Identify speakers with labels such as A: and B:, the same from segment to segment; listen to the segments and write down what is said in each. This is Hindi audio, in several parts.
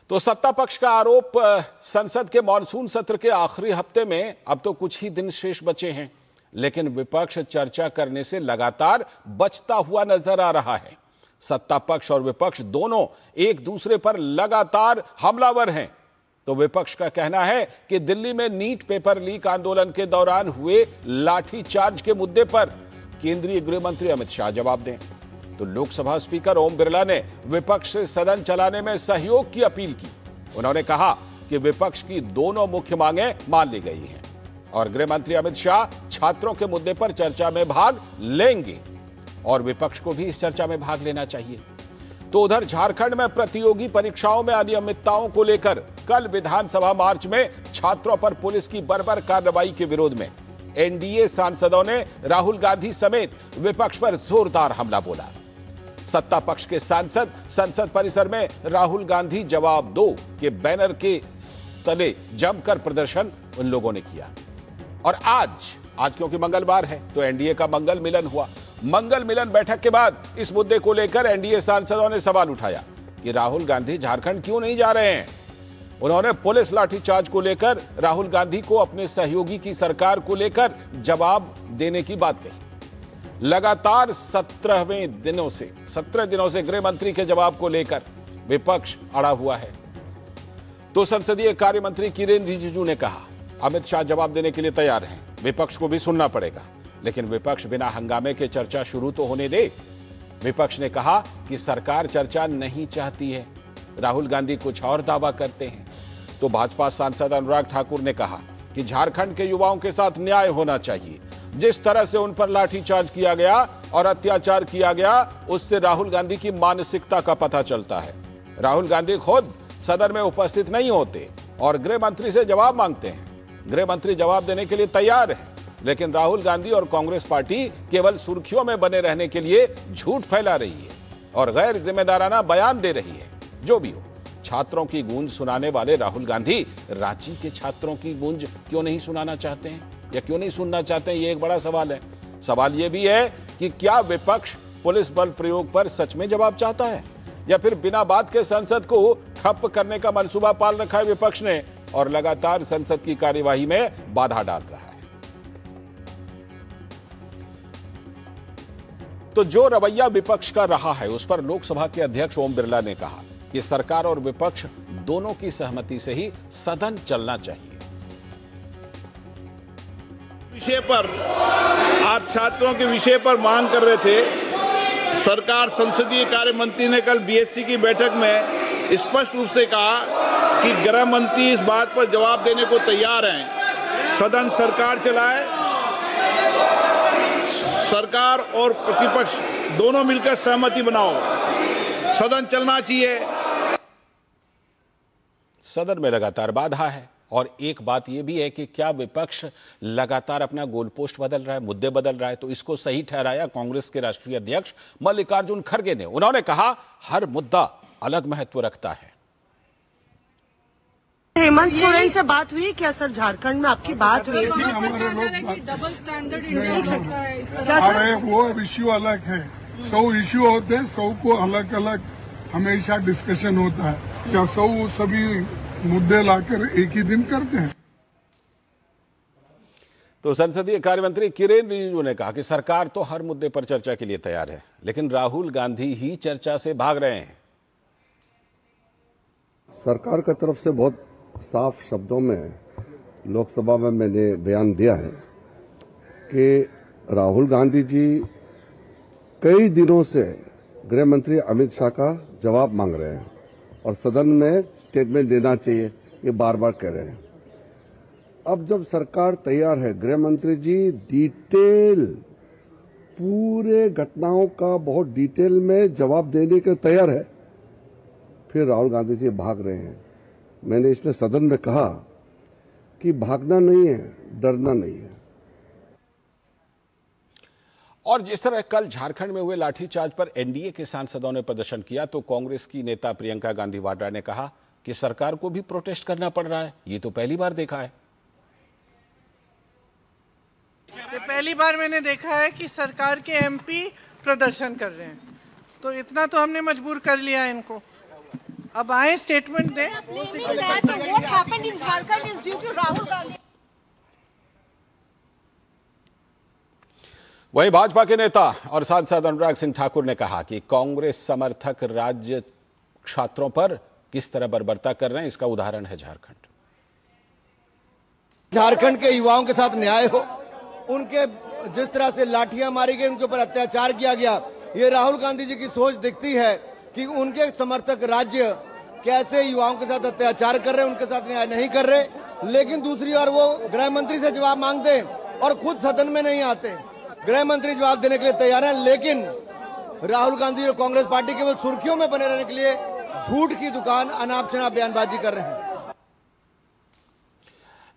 A: तो सत्ता पक्ष का आरोप, संसद के मॉनसून सत्र के आखिरी हफ्ते में अब तो कुछ ही दिन शेष बचे हैं, लेकिन विपक्ष चर्चा करने से लगातार बचता हुआ नजर आ रहा है। सत्ता पक्ष और विपक्ष दोनों एक दूसरे पर लगातार हमलावर हैं। तो विपक्ष का कहना है कि दिल्ली में नीट पेपर लीक आंदोलन के दौरान हुए लाठीचार्ज के मुद्दे पर केंद्रीय गृह मंत्री अमित शाह जवाब दें। तो लोकसभा स्पीकर ओम बिरला ने विपक्ष से सदन चलाने में सहयोग की अपील की। उन्होंने कहा कि विपक्ष की दोनों मुख्य मांगें मान ली गई हैं और गृह मंत्री अमित शाह छात्रों के मुद्दे पर चर्चा में भाग लेंगे और विपक्ष को भी इस चर्चा में भाग लेना चाहिए। तो उधर झारखंड में प्रतियोगी परीक्षाओं में अनियमितताओं को लेकर कल विधानसभा मार्च में छात्रों पर पुलिस की बर्बर कार्रवाई के विरोध में एनडीए सांसदों ने राहुल गांधी समेत विपक्ष पर जोरदार हमला बोला। सत्ता पक्ष के सांसद संसद परिसर में राहुल गांधी जवाब दो के बैनर के तले जमकर प्रदर्शन उन लोगों ने किया। और आज क्योंकि मंगलवार है तो एनडीए का मंगल मिलन हुआ। मंगल मिलन बैठक के बाद इस मुद्दे को लेकर एनडीए सांसदों ने सवाल उठाया कि राहुल गांधी झारखंड क्यों नहीं जा रहे हैं। उन्होंने पुलिस लाठीचार्ज को लेकर राहुल गांधी को अपने सहयोगी की सरकार को लेकर जवाब देने की बात कही। लगातार 17 दिनों से गृह मंत्री के जवाब को लेकर विपक्ष अड़ा हुआ है। तो संसदीय कार्य मंत्री किरेन रिजिजू ने कहा अमित शाह जवाब देने के लिए तैयार हैं, विपक्ष को भी सुनना पड़ेगा, लेकिन विपक्ष बिना हंगामे के चर्चा शुरू तो होने दे। विपक्ष ने कहा कि सरकार चर्चा नहीं चाहती है, राहुल गांधी कुछ और दावा करते हैं। तो भाजपा सांसद अनुराग ठाकुर ने कहा कि झारखंड के युवाओं के साथ न्याय होना चाहिए। जिस तरह से उन पर लाठीचार्ज किया गया और अत्याचार किया गया, उससे राहुल गांधी की मानसिकता का पता चलता है। राहुल गांधी खुद सदन में उपस्थित नहीं होते और गृह मंत्री से जवाब मांगते हैं। गृह मंत्री जवाब देने के लिए तैयार है, लेकिन राहुल गांधी और कांग्रेस पार्टी केवल सुर्खियों में बने रहने के लिए झूठ फैला रही है और गैर जिम्मेदाराना बयान दे रही है। जो भी हो, छात्रों की गूंज सुनाने वाले राहुल गांधी रांची के छात्रों की गूंज क्यों नहीं सुनाना चाहते हैं या क्यों नहीं सुनना चाहते हैं, ये एक बड़ा सवाल है। सवाल ये भी है कि क्या विपक्ष पुलिस बल प्रयोग पर सच में जवाब चाहता है या फिर बिना बात के संसद को ठप करने का मंसूबा पाल रखा है विपक्ष ने और लगातार संसद की कार्यवाही में बाधा डाल रहा है। तो जो रवैया विपक्ष का रहा है उस पर लोकसभा के अध्यक्ष ओम बिरला ने कहा कि सरकार और विपक्ष दोनों की सहमति से ही सदन चलना चाहिए।
B: विषय पर आप छात्रों के विषय पर मांग कर रहे थे। सरकार संसदीय कार्य मंत्री ने कल बीएससी की बैठक में स्पष्ट रूप से कहा कि गृह मंत्री इस बात पर जवाब देने को तैयार हैं। सदन सरकार चलाए, सरकार और प्रतिपक्ष दोनों मिलकर सहमति बनाओ, सदन चलना चाहिए।
A: सदन में लगातार बाधा है और एक बात यह भी है कि क्या विपक्ष लगातार अपना गोलपोस्ट बदल रहा है, मुद्दे बदल रहा है। तो इसको सही ठहराया कांग्रेस के राष्ट्रीय अध्यक्ष मल्लिकार्जुन खड़गे ने। उन्होंने कहा हर मुद्दा अलग महत्व रखता है।
C: हेमंत सोरेन से बात हुई क्या सर? झारखंड में आपकी बात हुई?
D: डबल स्टैंडर्ड
E: वो इश्यू अलग है। 100 इश्यू होते हैं, 100 को अलग अलग हमेशा डिस्कशन होता है। क्या 100 सभी मुद्दे लाकर एक ही दिन करते हैं?
A: तो संसदीय कार्य मंत्री किरेन रिजिजू ने कहा कि सरकार तो हर मुद्दे पर चर्चा के लिए तैयार है, लेकिन राहुल गांधी ही चर्चा से भाग रहे हैं।
F: सरकार की तरफ से बहुत साफ शब्दों में लोकसभा में मैंने बयान दिया है कि राहुल गांधी जी कई दिनों से गृह मंत्री अमित शाह का जवाब मांग रहे हैं और सदन में स्टेटमेंट देना चाहिए, ये बार बार कह रहे हैं। अब जब सरकार तैयार है, गृह मंत्री जी डिटेल पूरे घटनाओं का बहुत डिटेल में जवाब देने के तैयार है, फिर राहुल गांधी जी भाग रहे हैं। मैंने इसलिए सदन में कहा कि भागना नहीं है, डरना नहीं है।
A: और जिस तरह कल झारखंड में हुए लाठीचार्ज पर एनडीए के सांसदों ने प्रदर्शन किया तो कांग्रेस की नेता प्रियंका गांधी वाड्रा ने कहा कि सरकार को भी प्रोटेस्ट करना पड़ रहा है, ये तो पहली बार देखा है।
D: पहली बार मैंने देखा है कि सरकार के एमपी प्रदर्शन कर रहे हैं, तो इतना तो हमने मजबूर कर लिया है इनको। अब आए स्टेटमेंट दें।
G: What happened in Jharkhand is due to Rahul Gandhi.
A: वहीं भाजपा के नेता और सांसद अनुराग सिंह ठाकुर ने कहा कि कांग्रेस समर्थक राज्य छात्रों पर किस तरह बर्बरता कर रहे हैं, इसका उदाहरण है झारखंड।
H: झारखंड के युवाओं के साथ न्याय हो, उनके जिस तरह से लाठियां मारी गई, उनके ऊपर अत्याचार किया गया, ये राहुल गांधी जी की सोच दिखती है कि उनके समर्थक राज्य कैसे युवाओं के साथ अत्याचार कर रहे हैं, उनके साथ न्याय नहीं कर रहे। लेकिन दूसरी ओर वो गृह मंत्री से जवाब मांगते हैं और खुद सदन में नहीं आते। गृह मंत्री जवाब देने के लिए तैयार है, लेकिन राहुल गांधी और कांग्रेस पार्टी केवल सुर्खियों में बने रहने के लिए झूठ की दुकान अनाप शनाप बयानबाजी कर रहे हैं।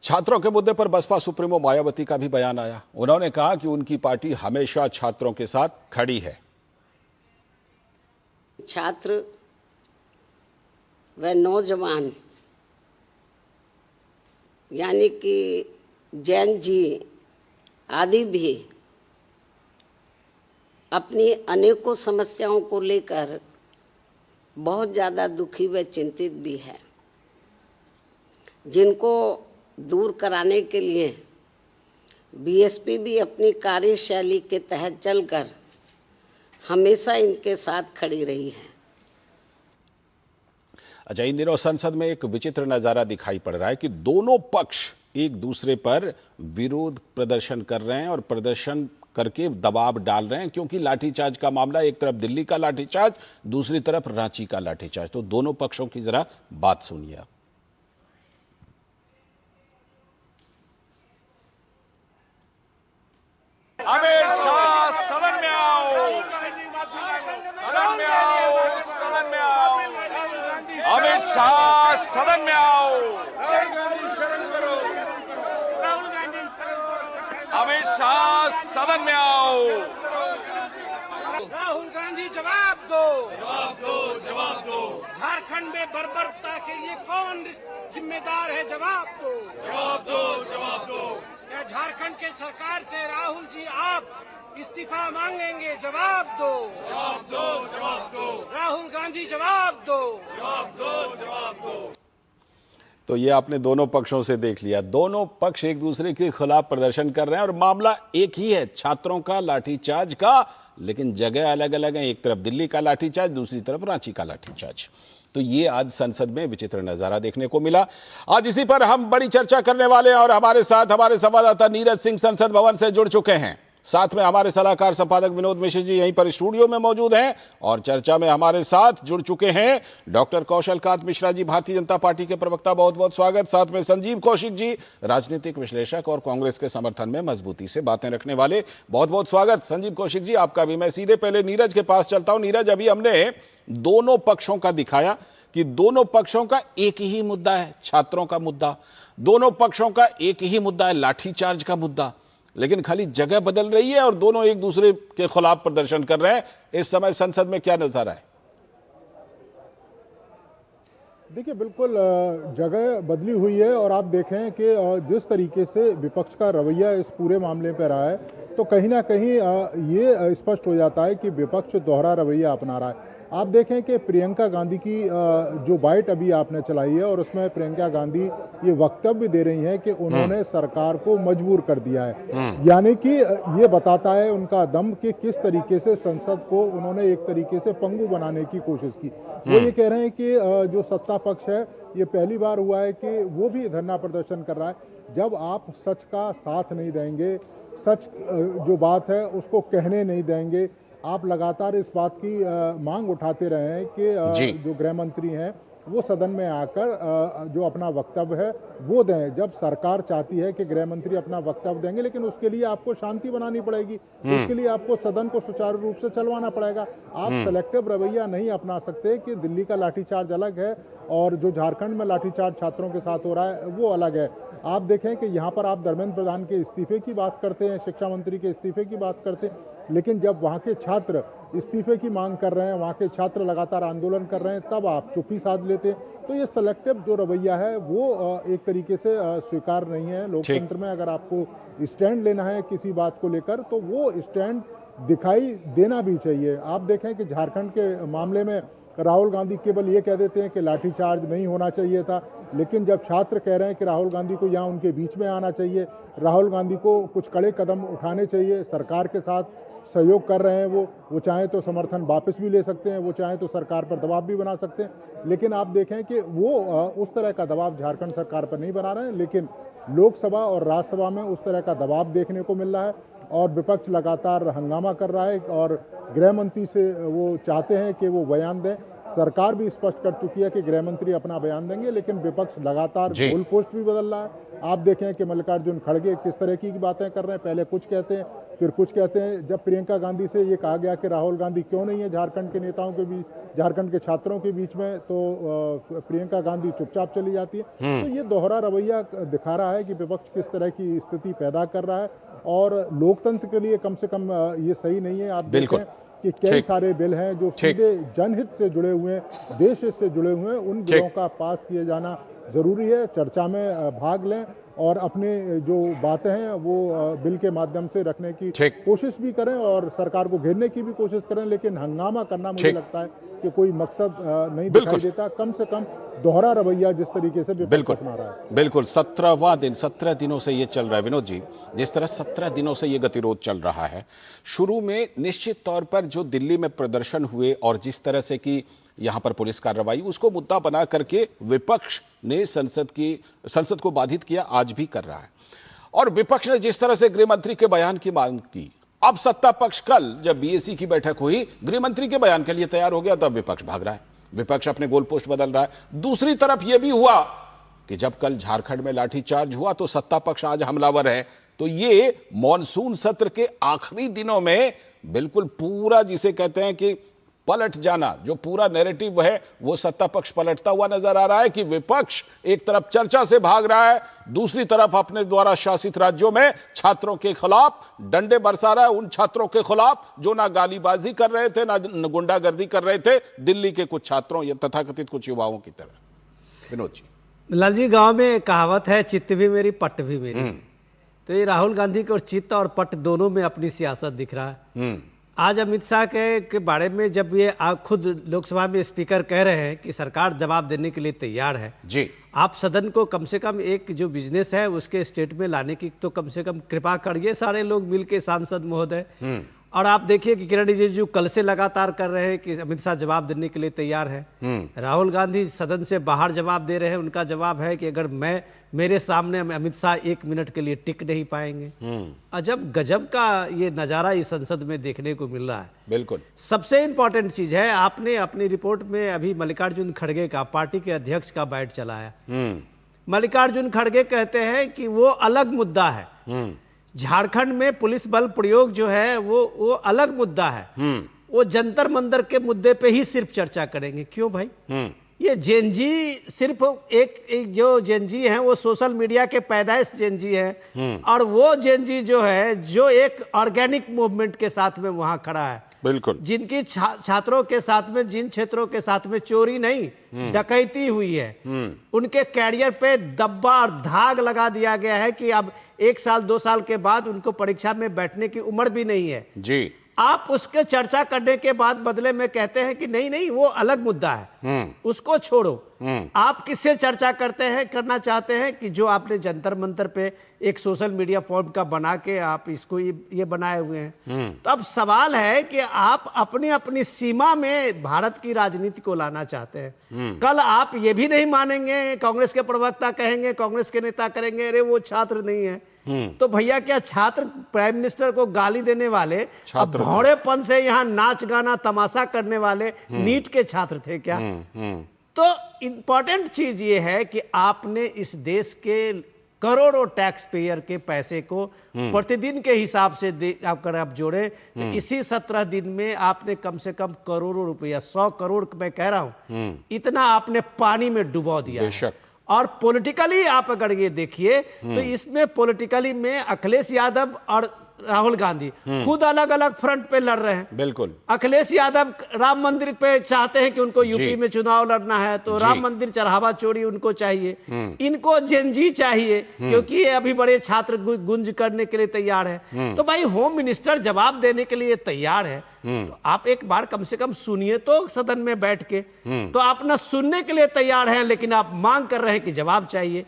A: छात्रों के मुद्दे पर बसपा सुप्रीमो मायावती का भी बयान आया। उन्होंने कहा कि उनकी पार्टी हमेशा छात्रों के साथ खड़ी है।
I: छात्र व नौजवान यानी कि जैन जी आदि भी अपनी अनेकों समस्याओं को लेकर बहुत ज़्यादा दुखी व चिंतित भी है, जिनको दूर कराने के लिए बीएसपी भी अपनी कार्यशैली के तहत चलकर हमेशा इनके साथ खड़ी रही है।
A: अच्छा, इन दिनों संसद में एक विचित्र नजारा दिखाई पड़ रहा है कि दोनों पक्ष एक दूसरे पर विरोध प्रदर्शन कर रहे हैं और प्रदर्शन करके दबाव डाल रहे हैं, क्योंकि लाठीचार्ज का मामला, एक तरफ दिल्ली का लाठीचार्ज, दूसरी तरफ रांची का लाठीचार्ज। तो दोनों पक्षों की जरा बात सुनिए आप।
J: अमित शाह सदन में आओ, सदन में आओ, सदन में आओ, अमित शाह सदन में आओ, अमित शाह सदन में आओ।
D: राहुल गांधी जवाब दो,
J: जवाब दो, जवाब दो।
D: झारखंड में बर्बरता के लिए कौन जिम्मेदार है? जवाब दो,
J: जवाब दो, जवाब दो।
D: क्या झारखंड के सरकार से राहुल जी आप इस्तीफा मांगेंगे? जवाब दो,
J: जवाब दो, जवाब दो।
D: राहुल गांधी जवाब दो,
J: जवाब दो, जवाब दो।
A: तो ये आपने दोनों पक्षों से देख लिया, दोनों पक्ष एक दूसरे के खिलाफ प्रदर्शन कर रहे हैं और मामला एक ही है, छात्रों का, लाठीचार्ज का, लेकिन जगह अलग अलग है। एक तरफ दिल्ली का लाठीचार्ज, दूसरी तरफ रांची का लाठीचार्ज। तो ये आज संसद में विचित्र नजारा देखने को मिला। आज इसी पर हम बड़ी चर्चा करने वाले हैं और हमारे साथ हमारे संवाददाता नीरज सिंह संसद भवन से जुड़ चुके हैं। साथ में हमारे सलाहकार संपादक विनोद मिश्र जी यहीं पर स्टूडियो में मौजूद हैं और चर्चा में हमारे साथ जुड़ चुके हैं डॉक्टर कौशल कांत मिश्रा जी, भारतीय जनता पार्टी के प्रवक्ता, बहुत बहुत स्वागत। साथ में संजीव कौशिक जी, राजनीतिक विश्लेषक और कांग्रेस के समर्थन में मजबूती से बातें रखने वाले, बहुत बहुत स्वागत। संजीव कौशिक जी, आपका भी। मैं सीधे पहले नीरज के पास चलता हूं। नीरज, अभी हमने दोनों पक्षों का दिखाया कि दोनों पक्षों का एक ही मुद्दा है, छात्रों का मुद्दा। दोनों पक्षों का एक ही मुद्दा है, लाठीचार्ज का मुद्दा, लेकिन खाली जगह बदल रही है और दोनों एक दूसरे के खिलाफ प्रदर्शन कर रहे हैं। इस समय संसद में क्या नजारा है?
K: देखिए, बिल्कुल जगह बदली हुई है और आप देखें कि जिस तरीके से विपक्ष का रवैया इस पूरे मामले पर रहा है, तो कहीं ना कहीं ये स्पष्ट हो जाता है कि विपक्ष दोहरा रवैया अपना रहा है। आप देखें कि प्रियंका गांधी की जो बाइट अभी आपने चलाई है और उसमें प्रियंका गांधी ये वक्तव्य दे रही हैं कि उन्होंने सरकार को मजबूर कर दिया है, यानी कि ये बताता है उनका दम कि किस तरीके से संसद को उन्होंने एक तरीके से पंगु बनाने की कोशिश की। वो ये कह रहे हैं कि जो सत्ता पक्ष है, ये पहली बार हुआ है कि वो भी धरना प्रदर्शन कर रहा है। जब आप सच का साथ नहीं देंगे, सच जो बात है उसको कहने नहीं देंगे, आप लगातार इस बात की मांग उठाते रहे हैं कि जो गृह मंत्री हैं वो सदन में आकर जो अपना वक्तव्य है वो दें। जब सरकार चाहती है कि गृह मंत्री अपना वक्तव्य देंगे, लेकिन उसके लिए आपको शांति बनानी पड़ेगी, उसके लिए आपको सदन को सुचारू रूप से चलवाना पड़ेगा। आप सेलेक्टिव रवैया नहीं अपना सकते कि दिल्ली का लाठीचार्ज अलग है और जो झारखंड में लाठीचार्ज छात्रों के साथ हो रहा है वो अलग है। आप देखें कि यहाँ पर आप धर्मेंद्र प्रधान के इस्तीफे की बात करते हैं, शिक्षा मंत्री के इस्तीफे की बात करते हैं, लेकिन जब वहाँ के छात्र इस्तीफे की मांग कर रहे हैं, वहाँ के छात्र लगातार आंदोलन कर रहे हैं, तब आप चुप्पी साध लेते हैं। तो ये सेलेक्टिव जो रवैया है वो एक तरीके से स्वीकार नहीं है। लोकतंत्र में अगर आपको स्टैंड लेना है किसी बात को लेकर, तो वो स्टैंड दिखाई देना भी चाहिए। आप देखें कि झारखंड के मामले में राहुल गांधी केवल ये कह देते हैं कि लाठीचार्ज नहीं होना चाहिए था, लेकिन जब छात्र कह रहे हैं कि राहुल गांधी को यहाँ उनके बीच में आना चाहिए, राहुल गांधी को कुछ कड़े कदम उठाने चाहिए, सरकार के साथ सहयोग कर रहे हैं, वो चाहें तो समर्थन वापस भी ले सकते हैं, वो चाहें तो सरकार पर दबाव भी बना सकते हैं, लेकिन आप देखें कि वो उस तरह का दबाव झारखंड सरकार पर नहीं बना रहे हैं, लेकिन लोकसभा और राज्यसभा में उस तरह का दबाव देखने को मिल रहा है और विपक्ष लगातार हंगामा कर रहा है और गृह मंत्री से वो चाहते हैं कि वो बयान दें। सरकार भी स्पष्ट कर चुकी है कि गृह मंत्री अपना बयान देंगे, लेकिन विपक्ष लगातार गोल पोस्ट भी बदल रहा है। आप देखें कि मल्लिकार्जुन खड़गे किस तरह की बातें कर रहे हैं, पहले कुछ कहते हैं फिर कुछ कहते हैं। जब प्रियंका गांधी से ये कहा गया कि राहुल गांधी क्यों नहीं है झारखंड के नेताओं के बीच, झारखंड के छात्रों के बीच में, तो प्रियंका गांधी चुपचाप चली जाती है। तो ये दोहरा रवैया दिखा रहा है कि विपक्ष किस तरह की स्थिति पैदा कर रहा है और लोकतंत्र के लिए कम से कम ये सही नहीं है। आप देखें कि कई सारे बिल हैं जो सीधे जनहित से जुड़े हुए हैं, देश हित से जुड़े हुए हैं, उन बिलों का पास किया जाना जरूरी है। चर्चा में भाग लें और अपने जो बातें हैं वो बिल के माध्यम से रखने की कोशिश भी करें और सरकार को घेरने की भी कोशिश करें, लेकिन हंगामा करना मुझे लगता है कि कोई मकसद नहीं दिखाई देता। कम से कम दोहरा रवैया जिस तरीके से विपक्ष अपना रहा है।
A: बिल्कुल 17वां दिन, 17 दिनों से ये चल रहा है विनोद जी, जिस तरह 17 दिनों से ये गतिरोध चल रहा है। शुरू में निश्चित तौर पर जो दिल्ली में प्रदर्शन हुए और जिस तरह से कि यहां पर पुलिस कार्रवाई, उसको मुद्दा बना करके विपक्ष ने संसद को बाधित किया, आज भी कर रहा है। और विपक्ष ने जिस तरह से गृह मंत्री के बयान की मांग की, अब सत्ता पक्ष कल जब बीएसी की बैठक हुई, गृह मंत्री के बयान के लिए तैयार हो गया, तब विपक्ष भाग रहा है, विपक्ष अपने गोल पोस्ट बदल रहा है। दूसरी तरफ यह भी हुआ कि जब कल झारखंड में लाठीचार्ज हुआ तो सत्ता पक्ष आज हमलावर है। तो ये मॉनसून सत्र के आखिरी दिनों में बिल्कुल पूरा जिसे कहते हैं कि पलट जाना, जो पूरा नैरेटिव है वो सत्ता पक्ष पलटता हुआ नजर आ रहा है कि विपक्ष एक तरफ चर्चा से भाग रहा है, दूसरी तरफ अपने द्वारा शासित राज्यों में छात्रों के खिलाफ डंडे बरसा रहा है, उन छात्रों के खिलाफ जो ना गालीबाजी कर रहे थे ना गुंडागर्दी कर रहे थे, दिल्ली के कुछ छात्रों या तथाकथित कुछ युवाओं की तरह। विनोद जी,
L: लाल जी, गांव में कहावत है, चित्त भी मेरी पट्ट भी मेरी। तो ये राहुल गांधी के और चित्त और पट्ट दोनों में अपनी सियासत दिख रहा है। आज अमित शाह के बारे में जब ये खुद लोकसभा में स्पीकर कह रहे हैं कि सरकार जवाब देने के लिए तैयार है जी, आप सदन को कम से कम एक जो बिजनेस है उसके स्टेट में लाने की तो कम से कम कृपा करिए सारे लोग मिलके, सांसद महोदय। और आप देखिए कि किरण रिजिजू कल से लगातार कर रहे हैं कि अमित शाह जवाब देने के लिए तैयार है। राहुल गांधी सदन से बाहर जवाब दे रहे हैं, उनका जवाब है कि अगर मेरे सामने अमित शाह 1 मिनट के लिए टिक नहीं पाएंगे। अजब गजब का ये नज़ारा इस संसद में देखने को मिल रहा है।
A: बिल्कुल
L: सबसे इंपॉर्टेंट चीज है, आपने अपनी रिपोर्ट में अभी मल्लिकार्जुन खड़गे का, पार्टी के अध्यक्ष का बाइट चलाया। मल्लिकार्जुन खड़गे कहते हैं कि वो अलग मुद्दा है, झारखंड में पुलिस बल प्रयोग जो है वो अलग मुद्दा है, वो जंतर मंतर के मुद्दे पे ही सिर्फ चर्चा करेंगे। क्यों भाई? ये जेनजी सिर्फ एक जो जेनजी है वो सोशल मीडिया के पैदाइश जेनजी है, और वो जेनजी जो है जो एक ऑर्गेनिक मूवमेंट के साथ में वहां खड़ा है,
A: बिल्कुल,
L: जिनकी छात्रों के साथ में, जिन क्षेत्रों के साथ में चोरी नहीं डकैती हुई है, उनके कैरियर पे दब्बा और धाग लगा दिया गया है कि अब 1 साल 2 साल के बाद उनको परीक्षा में बैठने की उम्र भी नहीं है
A: जी।
L: आप उसके चर्चा करने के बाद बदले में कहते हैं कि नहीं वो अलग मुद्दा है, उसको छोड़ो। आप किससे चर्चा करना चाहते हैं कि जो आपने जंतर मंतर पे एक सोशल मीडिया फॉर्म का बना के आप इसको ये बनाए हुए हैं। तो अब सवाल है कि आप अपनी अपनी सीमा में भारत की राजनीति को लाना चाहते हैं। कल आप ये भी नहीं मानेंगे, कांग्रेस के प्रवक्ता कहेंगे, कांग्रेस के नेता करेंगे अरे वो छात्र नहीं है। तो भैया क्या छात्र प्राइम मिनिस्टर को गाली देने वाले, भौड़ेपन से यहाँ नाच गाना तमाशा करने वाले नीट के छात्र थे क्या? तो इंपॉर्टेंट चीज ये है कि आपने इस देश के करोड़ों टैक्स पेयर के पैसे को प्रतिदिन के हिसाब से अगर आप जोड़े तो इसी 17 दिन में आपने कम से कम करोड़ों रुपया, 100 करोड़ मैं कह रहा हूं, इतना आपने पानी में डुबो दिया है। और पॉलिटिकली आप अगर ये देखिए तो इसमें पॉलिटिकली में अखिलेश यादव और राहुल गांधी खुद अलग अलग फ्रंट पे लड़ रहे हैं।
A: बिल्कुल।
L: अखिलेश यादव राम मंदिर पे चाहते हैं कि उनको यूपी में चुनाव लड़ना है, तो राम मंदिर चढ़ावा चोरी उनको चाहिए। इनको जेनजी चाहिए, क्योंकि ये अभी बड़े छात्र गुंज करने के लिए तैयार है। तो भाई होम मिनिस्टर जवाब देने के लिए तैयार है, तो आप एक बार कम से कम सुनिए तो सदन में बैठ के। तो आप ना सुनने के लिए तैयार हैं, लेकिन आप मांग कर रहे हैं कि जवाब चाहिए।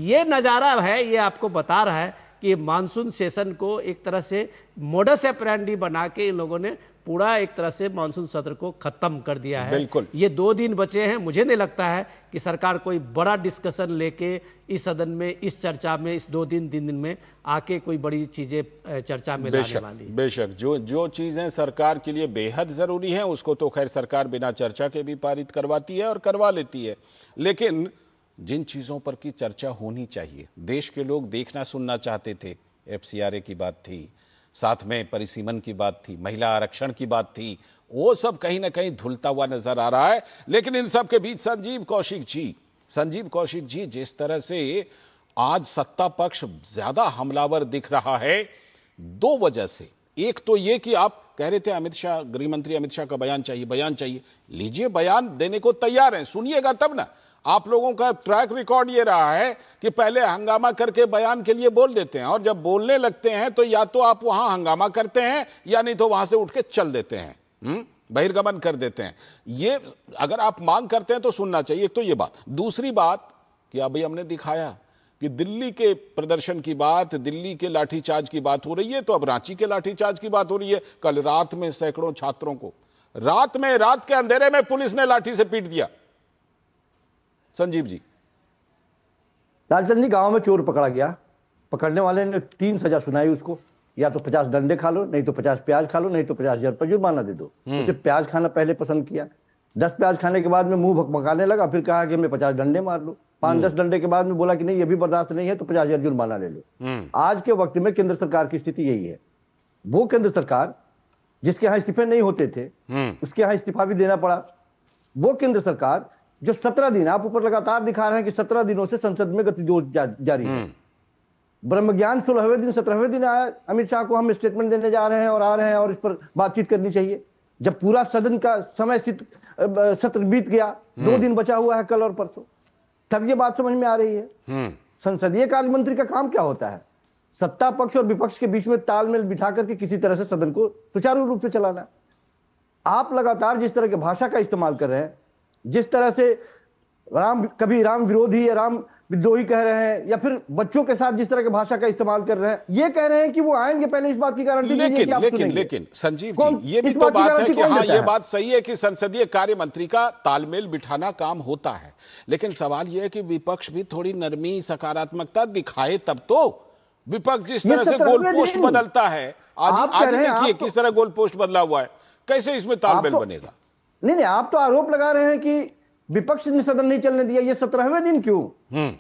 L: ये नजारा है, ये आपको बता रहा है कि मानसून सेशन को एक तरह से मोडस ऑपरेंडी बना के इन लोगों ने पूरा एक तरह से मानसून सत्र को खत्म कर दिया है।
A: बिल्कुल।
L: ये 2 दिन बचे हैं, मुझे नहीं लगता है कि सरकार कोई बड़ा डिस्कशन लेके इस सदन में, इस चर्चा में, इस 2 दिन में आके कोई बड़ी चीजें चर्चा में लाने वाली।
A: बेशक जो चीजें सरकार के लिए बेहद जरूरी हैं उसको तो खैर सरकार बिना चर्चा के भी पारित करवाती है और करवा लेती है, लेकिन जिन चीजों पर की चर्चा होनी चाहिए, देश के लोग देखना सुनना चाहते थे, FCRA की बात थी, साथ में परिसीमन की बात थी, महिला आरक्षण की बात थी, वो सब कहीं ना कहीं धुलता हुआ नजर आ रहा है। लेकिन इन सब के बीच संजीव कौशिक जी जिस तरह से आज सत्ता पक्ष ज्यादा हमलावर दिख रहा है 2 वजह से। एक तो ये कि आप कह रहे थे अमित शाह, गृह मंत्री अमित शाह का बयान चाहिए, लीजिए, बयान देने को तैयार हैं, सुनिएगा तब ना। आप लोगों का ट्रैक रिकॉर्ड ये रहा है कि पहले हंगामा करके बयान के लिए बोल देते हैं, और जब बोलने लगते हैं तो या तो आप वहां हंगामा करते हैं या नहीं तो वहां से उठ के चल देते हैं, बहिर्गमन कर देते हैं। ये अगर आप मांग करते हैं तो सुनना चाहिए। एक तो ये बात। दूसरी बात कि अभी हमने दिखाया कि दिल्ली के प्रदर्शन की बात, दिल्ली के लाठीचार्ज की बात हो रही है, तो अब रांची के लाठीचार्ज की बात हो रही है। कल रात में सैकड़ों छात्रों को रात के अंधेरे में पुलिस ने लाठी से पीट दिया। संजीव जी,
M: राजधानी गांव में चोर पकड़ा गया, पकड़ने वाले ने 3 सजा सुनाई उसको, या तो 50 डंडे खा लो, नहीं तो 50 प्याज खा लो, नहीं तो 50,000 रुपये जुर्माना दे दो। उसे प्याज खाना पहले पसंद किया, 10 प्याज खाने के बाद में मुंह भकभकाने लगा, फिर कहा कि मैं 50 डंडे मार लो। 5-10 डंडे के बाद में बोला कि नहीं, ये भी बर्दाश्त नहीं है, तो 50,000 जुर्माना ले लो। आज के वक्त में केंद्र सरकार की स्थिति यही है। वो केंद्र सरकार जिसके यहाँ इस्तीफे नहीं होते थे, उसके यहाँ इस्तीफा भी देना पड़ा। वो केंद्र सरकार जो 17 दिन, आप ऊपर लगातार दिखा रहे हैं कि 17 दिनों से संसद में गतिरोध जारी है। ब्रह्मज्ञान 16वें दिन 17वें दिन आया, अमित शाह को हम स्टेटमेंट देने जा रहे हैं और आ रहे हैं और इस पर बातचीत करनी चाहिए। जब पूरा सदन का समय सत्र बीत गया, 2 दिन बचा हुआ है, कल और परसों, तब ये बात समझ में आ रही है। संसदीय कार्य मंत्री का काम क्या होता है? सत्ता पक्ष और विपक्ष के बीच में तालमेल बिठा करके किसी तरह से सदन को सुचारू रूप से चलाना। आप लगातार जिस तरह की भाषा का इस्तेमाल कर रहे हैं, जिस तरह से कभी राम विरोधी या राम विद्रोही कह रहे हैं, या फिर बच्चों के साथ जिस तरह की भाषा का इस्तेमाल कर रहे हैं, ये कह रहे हैं कि वो आएंगे, पहले इस बात की गारंटी दीजिए कि आप सुनेंगे।
A: लेकिन संजीव जी, ये भी तो बात है कि हाँ, ये बात सही है कि संसदीय कार्य मंत्री का तालमेल बिठाना काम होता है, लेकिन सवाल ये है कि विपक्ष भी थोड़ी नरमी, सकारात्मकता दिखाए तब तो। विपक्ष जिस तरह से गोल पोस्ट बदलता है, आज देखिए किस तरह गोल पोस्ट बदला हुआ है, कैसे इसमें तालमेल बनेगा?
M: नहीं, आप तो आरोप लगा रहे हैं कि विपक्ष ने सदन नहीं चलने दिया। ये 17वें दिन क्यों?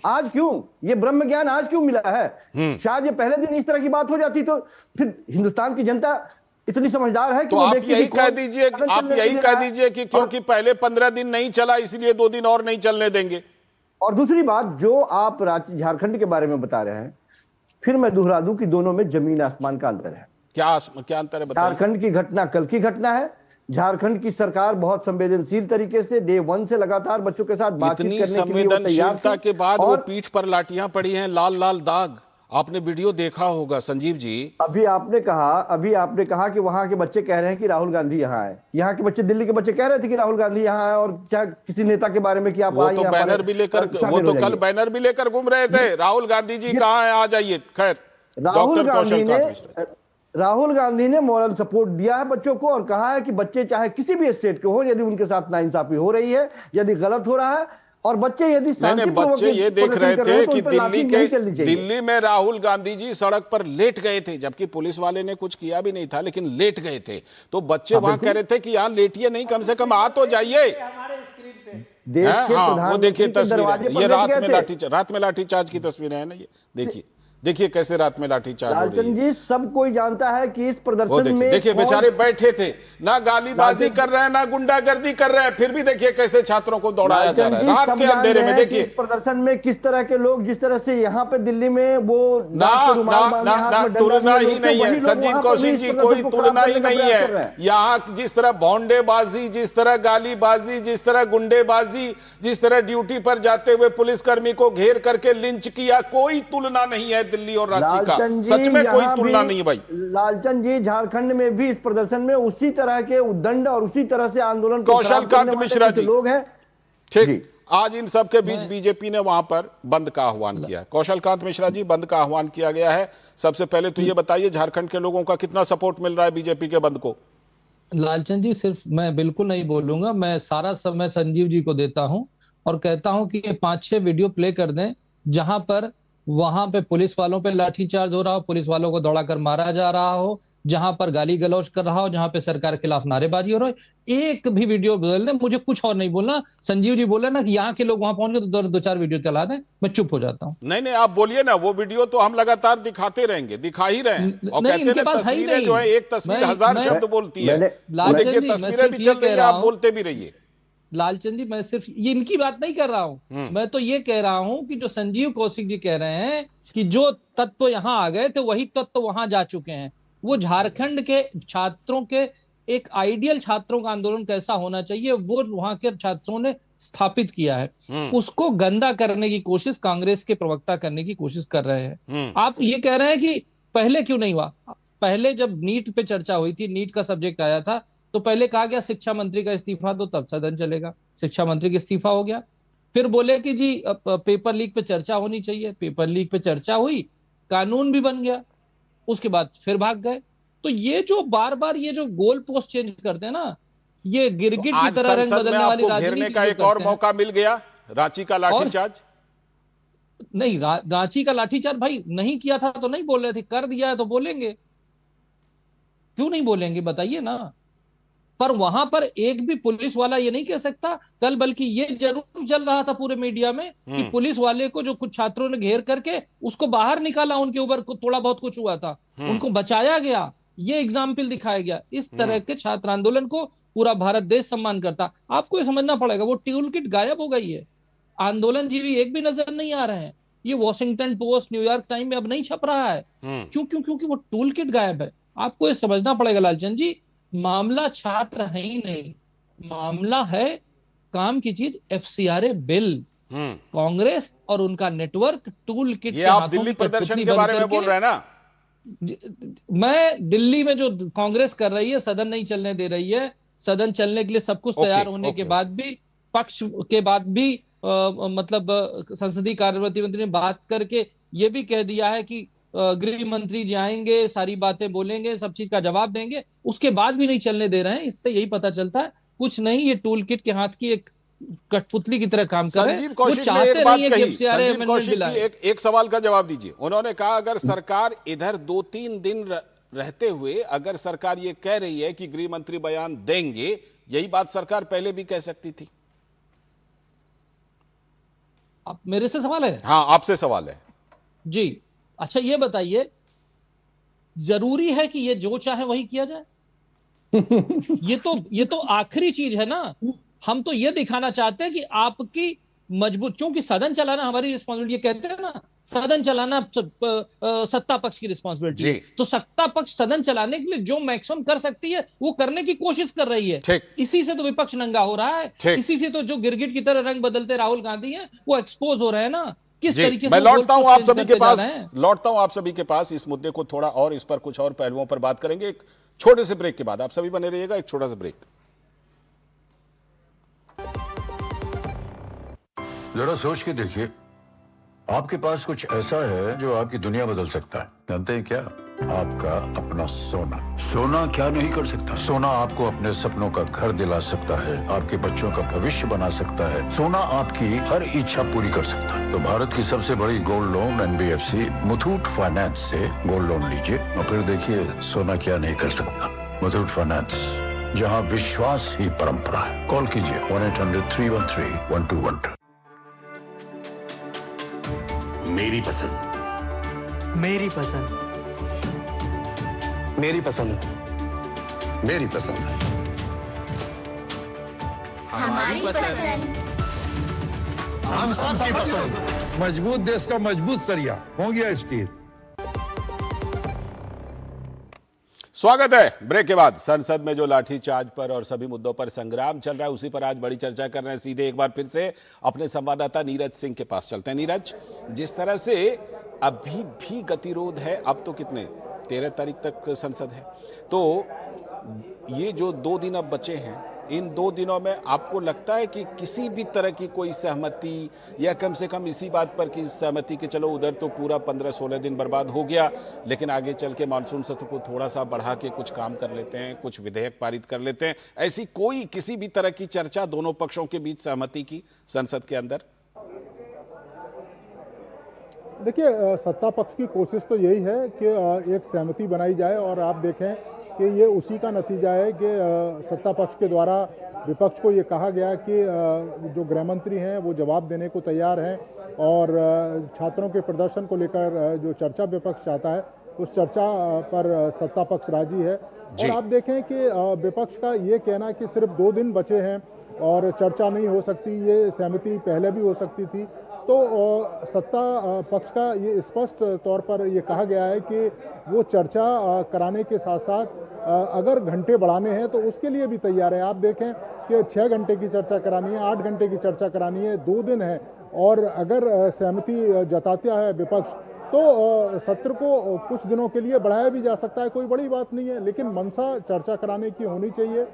M: आज क्यों? ये ब्रह्म ज्ञान आज क्यों मिला है? शायद ये पहले दिन इस तरह की बात हो जाती तो फिर हिंदुस्तान की जनता इतनी समझदार है कि
A: तो आप यही कह दीजिए कि क्योंकि पहले 15 दिन नहीं चला इसलिए 2 दिन और नहीं चलने देंगे।
M: और दूसरी बात, जो आप झारखंड के बारे में बता रहे हैं, फिर मैं दोहरा दूं कि दोनों में जमीन आसमान का अंतर है।
A: क्या अंतर है?
M: झारखंड की घटना कल की घटना है। झारखंड की सरकार बहुत संवेदनशील तरीके से डे 1 से लगातार बच्चों के साथ बातचीत करने के लिए
A: संवेदनशीलता के बाद वो पीठ पर लाठियां पड़ी हैं, लाल लाल दाग। आपने वीडियो देखा होगा संजीव जी।
M: अभी आपने कहा कि वहां के बच्चे कह रहे हैं कि राहुल गांधी यहाँ है। यहाँ के बच्चे, दिल्ली के बच्चे कह रहे थे कि राहुल गांधी यहाँ है, और क्या किसी नेता के बारे में कि आप
A: वो तो बैनर भी लेकर, वो तो कल बैनर भी लेकर घूम रहे थे, राहुल गांधी जी कहाँ है, आ जाइए। खैर,
M: राहुल गांधी ने मॉरल सपोर्ट दिया है बच्चों को और कहा है कि बच्चे चाहे किसी भी स्टेट के हो, यदि उनके साथ नाइंसाफी हो रही है, यदि गलत हो रहा है, और बच्चे यदि
A: बच्चे ये देख रहे थे कि दिल्ली में राहुल गांधी जी सड़क पर लेट गए थे, जबकि पुलिस वाले ने कुछ किया भी नहीं था, लेकिन लेट गए थे। तो बच्चे वहां कह रहे थे कि यहाँ लेटिए नहीं, कम से कम आ तो जाइए। हाँ, वो देखिए तस्वीर, ये रात में लाठीचार्ज की तस्वीर है ना, ये देखिए। देखिए कैसे रात में लाठीचार्ज हो रही
M: लालचंद
A: है।
M: जी, सब कोई जानता है कि इस प्रदर्शन में
A: देखिए बेचारे बैठे थे, ना गालीबाजी कर रहे हैं ना गुंडागर्दी कर रहे हैं, फिर भी देखिए कैसे छात्रों को दौड़ाया जा रहा है रात के अंधेरे में। देखिए
M: प्रदर्शन में किस तरह के लोग, जिस तरह से यहाँ पे दिल्ली में वो
A: ना तुलना ही नहीं है संजीव कौशिक जी, कोई तुलना ही नहीं है। यहाँ जिस तरह भौंडेबाजी, जिस तरह गालीबाजी, जिस तरह गुंडेबाजी, जिस तरह ड्यूटी पर जाते हुए पुलिसकर्मी को घेर करके लिंच किया, कोई तुलना नहीं है दिल्ली और रांची का। सच में कोई तुलना नहीं है भाई।
M: लालचंद जी, झारखंड में भी इस प्रदर्शन में उसी तरह के उद्दंड और उसी तरह से आंदोलन
A: कौशलकांत मिश्रा जी
M: लोग हैं।
A: ठीक, आज इन सब के बीच बीजेपी ने वहां पर बंद का आह्वान किया। कौशलकांत मिश्रा जी, बंद का आह्वान किया गया है, सबसे पहले तो ये बताइए झारखंड के लोगों का कितना सपोर्ट मिल रहा है बीजेपी के बंद को?
N: लालचंद जी, सिर्फ मैं बिल्कुल नहीं बोलूंगा, मैं सारा समय संजीव जी को देता हूं और कहता हूं कि ये 5-6 वीडियो प्ले कर दें जहां पर वहां पे पुलिस वालों पे लाठीचार्ज हो रहा हो, पुलिस वालों को दौड़ाकर मारा जा रहा हो, जहां पर गाली गलौज कर रहा हो, जहां पे सरकार के खिलाफ नारेबाजी हो रहा है। एक भी वीडियो बदल दें, मुझे कुछ और नहीं बोलना। संजीव जी बोले ना कि यहाँ के लोग वहां पहुंच गए तो 2-4 वीडियो चला दें, मैं चुप हो जाता हूँ।
A: नहीं आप बोलिए ना, वो वीडियो तो हम लगातार दिखाते रहेंगे, दिखा ही रहे हैं। और कहते हैं तस्वीरें जो है, एक तस्वीर 1000 शब्द बोलती है। देखिए तस्वीरें भी चल रही है, आप बोलते भी रहिए।
N: लालचंद जी, मैं सिर्फ ये इनकी बात नहीं कर रहा हूं, मैं तो ये कह रहा हूं कि जो संजीव कौशिक जी कह रहे हैं कि जो तत्व यहां आ गए थे वही तत्व वहां जा चुके हैं। वो झारखंड के छात्रों के एक आइडियल छात्रों का आंदोलन कैसा होना चाहिए वो वहां के छात्रों ने स्थापित किया है, उसको गंदा करने की कोशिश कांग्रेस के प्रवक्ता करने की कोशिश कर रहे हैं। आप ये कह रहे हैं कि पहले क्यों नहीं हुआ? पहले जब नीट पे चर्चा हुई थी, नीट का सब्जेक्ट आया था, तो पहले कहा गया शिक्षा मंत्री का इस्तीफा दो तब सदन चलेगा। शिक्षा मंत्री का इस्तीफा हो गया, फिर बोले कि जी पेपर लीक पे चर्चा होनी चाहिए, पेपर लीक पे चर्चा हुई, कानून भी बन गया, उसके बाद फिर भाग गए। तो ये जो बार बार ये जो गोल पोस्ट चेंज करते हैं ना, ये गिरगिट की तरह रंग बदलने वाली राजनीति
A: का एक और मौका मिल गया। रांची का लाठीचार्ज
N: नहीं, रांची का लाठीचार्ज भाई नहीं किया था तो नहीं बोल रहे थे, कर दिया है तो बोलेंगे, क्यों नहीं बोलेंगे बताइए ना। पर वहां पर एक भी पुलिस वाला ये नहीं कह सकता कल, बल्कि ये जरूर चल रहा था पूरे मीडिया में कि पुलिस वाले को जो कुछ छात्रों ने घेर करके उसको बाहर निकाला, उनके ऊपर थोड़ा बहुत कुछ हुआ था, उनको बचाया गया, ये एग्जाम्पल दिखाया गया। इस तरह के छात्र आंदोलन को पूरा भारत देश सम्मान करता। आपको ये समझना पड़ेगा, वो टूल किट गायब हो गई है, आंदोलन जीवी एक भी नजर नहीं आ रहे हैं। ये वॉशिंगटन पोस्ट, न्यूयॉर्क टाइम में अब नहीं छप रहा है। क्योंकि वो टूल किट गायब है। आपको ये समझना पड़ेगा लालचंद जी, मामला छात्र है ही नहीं, मामला है काम की चीज FCRA बिल। कांग्रेस और उनका नेटवर्क टूल किट
A: ये आप दिल्ली प्रदर्शन के बारे में बोल रहे हैं ना?
N: मैं दिल्ली में जो कांग्रेस कर रही है, सदन नहीं चलने दे रही है, सदन चलने के लिए सब कुछ तैयार होने के बाद भी, पक्ष के बाद भी मतलब संसदीय कार्यमंत्री मंत्री ने बात करके ये भी कह दिया है कि गृह मंत्री जाएंगे, सारी बातें बोलेंगे, सब चीज का जवाब देंगे, उसके बाद भी नहीं चलने दे रहे हैं। इससे यही पता चलता है कुछ नहीं, ये टूल किट के हाथ की एक कठपुतली की तरह काम कर रहे हैं। वो चाहते नहीं है कि FCRA अमेंडमेंट दिलाए।
A: एक सवाल का जवाब दीजिए। उन्होंने कहा अगर सरकार इधर 2-3 दिन रहते हुए अगर सरकार ये कह रही है कि गृह मंत्री बयान देंगे, यही बात सरकार पहले भी कह सकती थी।
N: अब मेरे से सवाल है?
A: हाँ, आपसे सवाल है
N: जी। अच्छा ये बताइए, जरूरी है कि ये जो चाहे वही किया जाए? ये तो आखिरी चीज है ना। हम तो ये दिखाना चाहते हैं कि आपकी मजबूत, क्योंकि सदन चलाना हमारी रिस्पॉन्सिबिलिटी, ये कहते हैं ना सदन चलाना सत्ता पक्ष की रिस्पॉन्सिबिलिटी। तो सत्ता पक्ष सदन चलाने के लिए जो मैक्सिमम कर सकती है वो करने की कोशिश कर रही है। इसी से तो विपक्ष नंगा हो रहा है, इसी से तो जो गिरगिट की तरह रंग बदलते राहुल गांधी हैं वो एक्सपोज हो रहे हैं ना। किस तरीके से
A: मैं लौटता हूं आप सभी के पास इस मुद्दे को थोड़ा और इस पर कुछ और पहलुओं पर बात करेंगे एक छोटे से ब्रेक के बाद। आप सभी बने रहिएगा, एक छोटा सा ब्रेक।
O: जरा सोच के देखिए, आपके पास कुछ ऐसा है जो आपकी दुनिया बदल सकता है। जानते हैं क्या? आपका अपना सोना। सोना क्या नहीं कर सकता? सोना आपको अपने सपनों का घर दिला सकता है, आपके बच्चों का भविष्य बना सकता है, सोना आपकी हर इच्छा पूरी कर सकता है। तो भारत की सबसे बड़ी gold loan NBFC Muthoot finance से गोल्ड लोन लीजिए और फिर देखिए सोना क्या नहीं कर सकता। मुथूट फाइनेंस, जहां विश्वास ही परंपरा है। कॉल कीजिए 1-800-313-1212।
P: मेरी पसंद मेरी पसंद।
Q: मेरी पसंद। मेरी पसंद।
R: हमारी पसंद।
Q: हम सबकी पसंद।
S: मजबूत देश का मजबूत सरिया हो गया स्टील।
A: स्वागत है। ब्रेक के बाद संसद में जो लाठीचार्ज पर और सभी मुद्दों पर संग्राम चल रहा है, उसी पर आज बड़ी चर्चा कर रहे हैं। सीधे एक बार फिर से अपने संवाददाता नीरज सिंह के पास चलते हैं। नीरज, जिस तरह से अभी भी गतिरोध है, अब तो कितने 13 तारीख तक संसद है, तो ये जो 2 दिन अब बचे हैं, इन 2 दिनों में आपको लगता है कि किसी भी तरह की कोई सहमति, या कम से कम इसी बात पर की सहमति कि चलो उधर तो पूरा 15-16 दिन बर्बाद हो गया, लेकिन आगे चल के मानसून सत्र को थोड़ा सा बढ़ा के कुछ काम कर लेते हैं, कुछ विधेयक पारित कर लेते हैं, ऐसी कोई किसी भी तरह की चर्चा दोनों पक्षों के बीच सहमति की संसद के अंदर?
K: देखिए, सत्ता पक्ष की कोशिश तो यही है कि एक सहमति बनाई जाए, और आप देखें कि ये उसी का नतीजा है कि सत्ता पक्ष के द्वारा विपक्ष को ये कहा गया कि जो गृह मंत्री हैं वो जवाब देने को तैयार हैं, और छात्रों के प्रदर्शन को लेकर जो चर्चा विपक्ष चाहता है उस चर्चा पर सत्ता पक्ष राजी है। और आप देखें कि विपक्ष का ये कहना कि सिर्फ 2 दिन बचे हैं और चर्चा नहीं हो सकती, ये सहमति पहले भी हो सकती थी, तो सत्ता पक्ष का ये स्पष्ट तौर पर ये कहा गया है कि वो चर्चा कराने के साथ साथ अगर घंटे बढ़ाने हैं तो उसके लिए भी तैयार है। आप देखें कि 6 घंटे की चर्चा करानी है, 8 घंटे की चर्चा करानी है, 2 दिन है, और अगर सहमति जताता है विपक्ष तो सत्र को कुछ दिनों के लिए बढ़ाया भी जा सकता है, कोई बड़ी बात नहीं है। लेकिन मंशा चर्चा कराने की होनी चाहिए,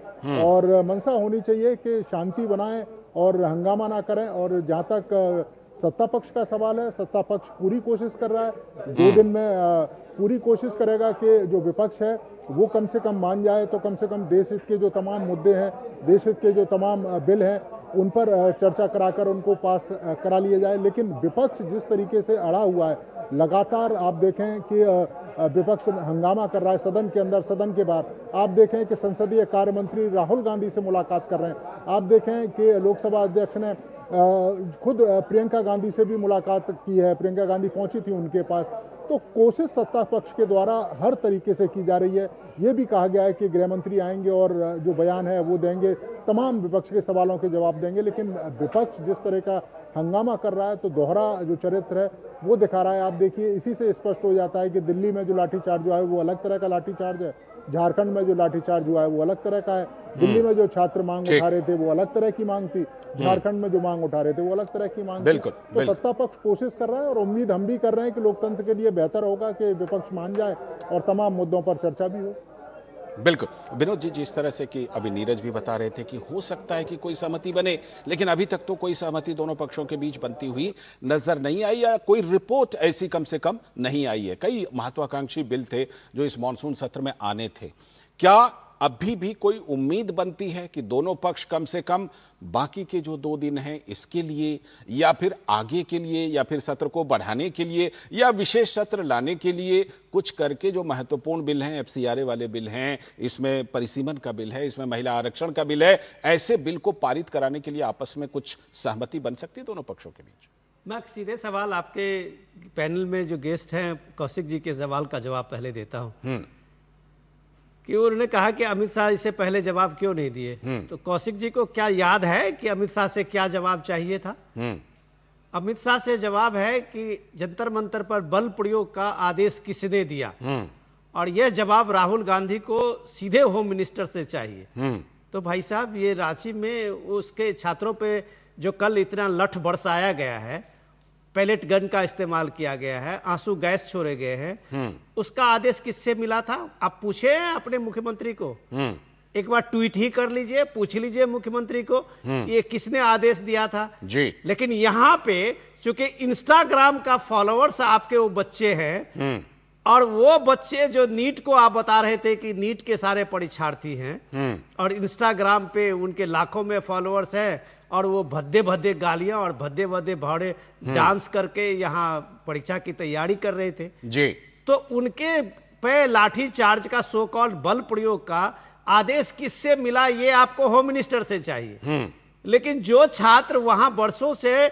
K: और मंशा होनी चाहिए कि शांति बनाएं और हंगामा ना करें। और जहाँ तक सत्ता पक्ष का सवाल है, सत्ता पक्ष पूरी कोशिश कर रहा है, 2 दिन में पूरी कोशिश करेगा कि जो विपक्ष है वो कम से कम मान जाए, तो कम से कम देश हित के जो तमाम मुद्दे हैं, देश हित के जो तमाम बिल हैं, उन पर चर्चा कराकर उनको पास करा लिया जाए। लेकिन विपक्ष जिस तरीके से अड़ा हुआ है, लगातार आप देखें कि विपक्ष हंगामा कर रहा है सदन के अंदर, सदन के बाहर। आप देखें कि संसदीय कार्य मंत्री राहुल गांधी से मुलाकात कर रहे हैं। आप देखें कि लोकसभा अध्यक्ष ने खुद प्रियंका गांधी से भी मुलाकात की है, प्रियंका गांधी पहुंची थी उनके पास। तो कोशिश सत्ता पक्ष के द्वारा हर तरीके से की जा रही है। ये भी कहा गया है कि गृह मंत्री आएंगे और जो बयान है वो देंगे, तमाम विपक्ष के सवालों के जवाब देंगे। लेकिन विपक्ष जिस तरह का हंगामा कर रहा है, तो दोहरा जो चरित्र है वो दिखा रहा है। आप देखिए, इसी से स्पष्ट हो जाता है कि दिल्ली में जो लाठीचार्ज हुआ है वो अलग तरह का लाठीचार्ज है, झारखंड में जो लाठीचार्ज हुआ है वो अलग तरह का है, दिल्ली में जो छात्र मांग उठा रहे थे वो अलग तरह की मांग थी, झारखंड में जो मांग उठा रहे थे वो अलग तरह की मांग थी। तो सत्ता पक्ष कोशिश कर रहा है, और उम्मीद हम भी कर रहे हैं कि लोकतंत्र के लिए बेहतर होगा कि विपक्ष मान जाए और तमाम मुद्दों पर चर्चा भी हो।
A: बिल्कुल विनोद जी, जिस तरह से कि अभी नीरज भी बता रहे थे कि हो सकता है कि कोई सहमति बने, लेकिन अभी तक तो कोई सहमति दोनों पक्षों के बीच बनती हुई नजर नहीं आई, या कोई रिपोर्ट ऐसी कम से कम नहीं आई है। कई महत्वाकांक्षी बिल थे जो इस मॉनसून सत्र में आने थे। क्या अभी भी कोई उम्मीद बनती है कि दोनों पक्ष कम से कम बाकी के जो 2 दिन हैं इसके लिए, या फिर आगे के लिए, या फिर सत्र को बढ़ाने के लिए, या विशेष सत्र लाने के लिए कुछ करके जो महत्वपूर्ण बिल हैं, FCRA वाले बिल हैं, इसमें परिसीमन का बिल है, इसमें महिला आरक्षण का बिल है, ऐसे बिल को पारित कराने के लिए आपस में कुछ सहमति बन सकती है दोनों पक्षों के बीच?
L: मैं सीधे सवाल आपके पैनल में जो गेस्ट हैं कौशिक जी के सवाल का जवाब पहले देता हूं कि उन्होंने कहा कि अमित शाह इससे पहले जवाब क्यों नहीं दिए। तो कौशिक जी को क्या याद है कि अमित शाह से क्या जवाब चाहिए था? अमित शाह से जवाब है कि जंतर मंतर पर बल प्रयोग का आदेश किसने दिया, और यह जवाब राहुल गांधी को सीधे होम मिनिस्टर से चाहिए। तो भाई साहब, ये रांची में उसके छात्रों पे जो कल इतना लठ बरसाया गया है, पैलेट गन का इस्तेमाल किया गया है, आंसू गैस छोड़े गए हैं, उसका आदेश किससे मिला था? आप पूछे अपने मुख्यमंत्री को, एक बार ट्वीट ही कर लीजिए, पूछ लीजिए मुख्यमंत्री को ये किसने आदेश दिया था जी। लेकिन यहाँ पे चूंकि इंस्टाग्राम का फॉलोअर्स आपके वो बच्चे हैं, और वो बच्चे जो नीट को आप बता रहे थे कि नीट के सारे परीक्षार्थी हैं, और इंस्टाग्राम पे उनके लाखों में फॉलोअर्स हैं, और वो भद्दे भद्दे गालियां और भद्दे भद्दे भाड़े डांस करके यहाँ परीक्षा की तैयारी कर रहे थे जी। तो उनके पे लाठी चार्ज का सो कॉल्ड बल प्रयोग का आदेश किससे मिला, ये आपको होम मिनिस्टर से चाहिए। लेकिन जो छात्र वहां वर्षों से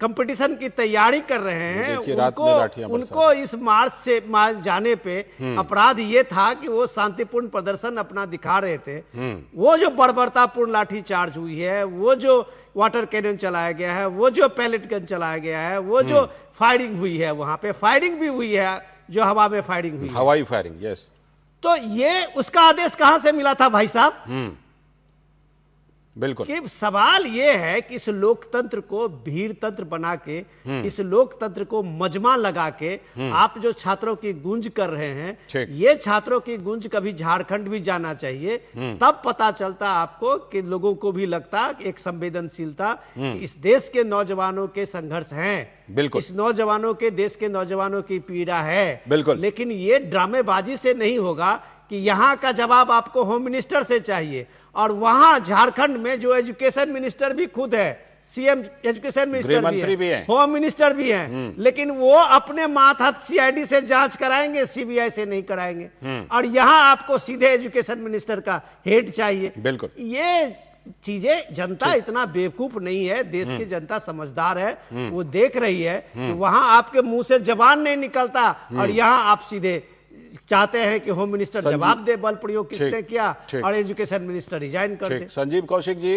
L: कंपटीशन की तैयारी कर रहे हैं,
A: देखिए, रात में लाठियां
L: उनको इस मार्च से जाने पे अपराध ये था कि वो शांतिपूर्ण प्रदर्शन अपना दिखा रहे थे। वो जो बर्बरतापूर्ण लाठी चार्ज हुई है, वो जो वाटर कैनन चलाया गया है, वो जो पैलेट गन चलाया गया है, वो जो फायरिंग हुई है, वहां पे फायरिंग भी हुई है, जो हवा में फायरिंग हुई,
A: हवाई फायरिंग, यस।
L: तो ये उसका आदेश कहां से मिला था भाई साहब?
A: बिल्कुल।
L: कि सवाल ये है कि इस लोकतंत्र को भीड़ तंत्र बना के, इस लोकतंत्र को मजमा लगा के आप जो छात्रों की गूंज कर रहे हैं, ये छात्रों की गूंज कभी झारखंड भी जाना चाहिए, तब पता चलता आपको कि लोगों को भी लगता एक संवेदनशीलता, इस देश के नौजवानों के संघर्ष हैं,
A: बिल्कुल,
L: इस नौजवानों के, देश के नौजवानों की पीड़ा है,
A: बिल्कुल।
L: लेकिन ये ड्रामेबाजी से नहीं होगा कि यहां का जवाब आपको होम मिनिस्टर से चाहिए, और वहां झारखंड में जो एजुकेशन मिनिस्टर भी खुद है, सीएम एजुकेशन मिनिस्टर भी है, होम मिनिस्टर भी है, लेकिन वो अपने मातहत सीआईडी से जांच कराएंगे, सीबीआई से नहीं कराएंगे, और यहां आपको सीधे एजुकेशन मिनिस्टर का हेड चाहिए।
A: बिल्कुल,
L: ये चीजें जनता इतना बेवकूफ नहीं है, देश की जनता समझदार है, वो देख रही है कि वहां आपके मुंह से जबान नहीं निकलता, और यहां आप सीधे चाहते हैं कि होम मिनिस्टर जवाब दे, बल प्रयोग किसने किया, और एजुकेशन मिनिस्टर रिजाइन कर दे।
A: संजीव कौशिक जी,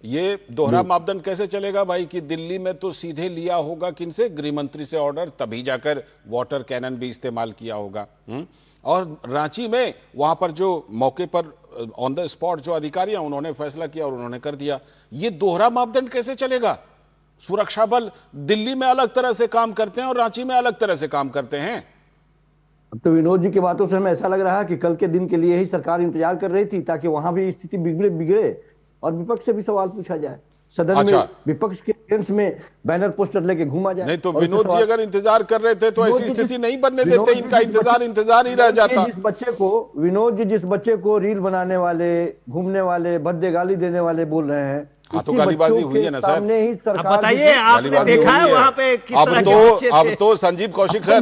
A: ये दोहरा मापदंड कैसे चलेगा भाई कि दिल्ली में तो सीधे लिया होगा किनसे, गृह मंत्री से ऑर्डर, तभी जाकर वाटर कैनन भी इस्तेमाल किया होगा, और रांची में वहां पर जो मौके पर ऑन द स्पॉट जो अधिकारी हैं उन्होंने फैसला किया और उन्होंने कर दिया। ये दोहरा मापदंड कैसे चलेगा? सुरक्षा बल दिल्ली में अलग तरह से काम करते हैं और रांची में अलग तरह से काम करते हैं।
M: अब तो विनोद जी की बातों से हमें ऐसा लग रहा है कि कल के दिन के लिए ही सरकार इंतजार कर रही थी, ताकि वहां भी स्थिति बिगड़े और विपक्ष से भी सवाल पूछा जाए, सदन में विपक्ष के अगेंस्ट में बैनर पोस्टर लेके घूमा जाए।
A: नहीं तो विनोद जी अगर इंतजार कर रहे थे तो ऐसी स्थिति नहीं बनने देते, इनका इंतजार ही रह जाता।
M: विनोद जी जिस बच्चे को रील बनाने वाले, घूमने वाले, भद्दे गाली देने वाले बोल रहे हैं,
A: तो गालीबाजी हुई है ना सर?
L: बताइए, आपने देखा है वहां पे किस तरह के बच्चे थे?
A: अब तो संजीव कौशिक सर,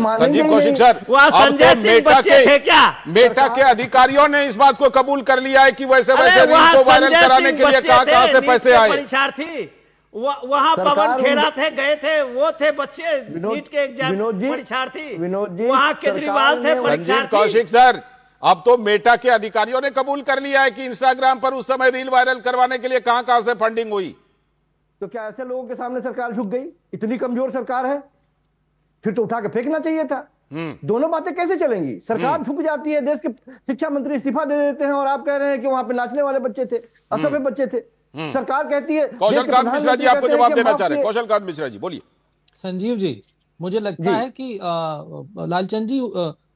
L: संजय सिंह बच्चे थे क्या?
A: मेटा के अधिकारियों ने इस बात को कबूल कर लिया है कि वैसे रील को वायरल कराने के लिए कहां से पैसे आए।
L: परीक्षार्थी वहां पवन खेड़ा थे, गए थे, वो थे बच्चे नीट के एग्जाम परीक्षार्थी, वहां केजरीवाल थे परीक्षार्थी।
A: संजीव कौशिक सर, अब तो मेटा के अधिकारियों ने कबूल कर लिया है कि इंस्टाग्राम पर उस समय रील वायरल करवाने के लिए कहां से फंडिंग हुई।
M: तो क्या ऐसे लोगों के सामने सरकार झुक गई? इतनी कमजोर सरकार है, फिर तो उठा के फेंकना चाहिए था। दोनों बातें कैसे चलेंगी? सरकार झुक जाती है, देश के शिक्षा मंत्री इस्तीफा दे देते हैं, और आप कह रहे हैं कि वहां पे नाचने वाले बच्चे थे, असभ्य बच्चे थे। सरकार कहती है।
A: कौशलकांत मिश्रा जी आपको जवाब देना चाह रहे हैं। कौशलकांत मिश्रा जी बोलिए।
N: संजीव जी, मुझे लगता है कि लालचंद जी,